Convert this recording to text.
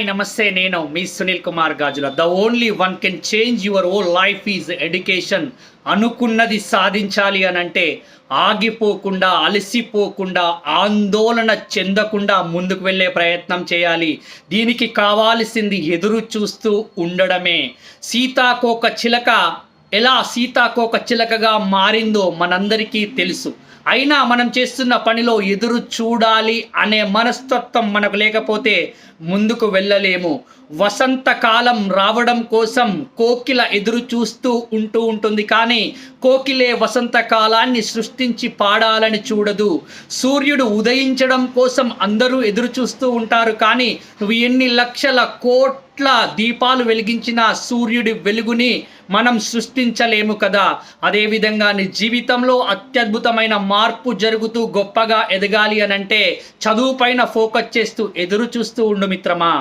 Hi నమస్తే, నేను మీ Sunil Kumar Gajula. The only one can change your whole life is education. అనుకున్నది సాధించాలి అనంటే ఆగిపోకుండా, అలసిపోకుండా, ఆందోళన చెందకుండా ముందుకు వెళ్ళే ప్రయత్నం చేయాలి. దీనికి కావాల్సింది ఎదురు చూస్తూ ఉండడమే. సీతాకోక చిలక ఎలా సీతాకోక చిలకగా మారిందో మనందరికీ తెలుసు. అయినా మనం చేస్తున్న పనిలో ఎదురు చూడాలి అనే మనస్తత్వం మనకు లేకపోతే ముందుకు వెళ్ళలేము. వసంతకాలం రావడం కోసం కోకిల ఎదురు చూస్తూ ఉంటుంది, కానీ కోకిలే వసంతకాలాన్ని సృష్టించి పాడాలని చూడదు. సూర్యుడు ఉదయించడం కోసం అందరూ ఎదురు చూస్తూ ఉంటారు, కానీ నువ్వు ఎన్ని లక్షల కోట్ల దీపాలు వెలిగించిన సూర్యుడి వెలుగుని మనం సృష్టించలేము కదా. అదేవిధంగా నీ జీవితంలో అత్యద్భుతమైన మార్పు జరుగుతూ గొప్పగా ఎదగాలి అనంటే చదువు పైన ఫోకస్ చేస్తూ ఎదురు చూస్తూ ఉండు మిత్రమా.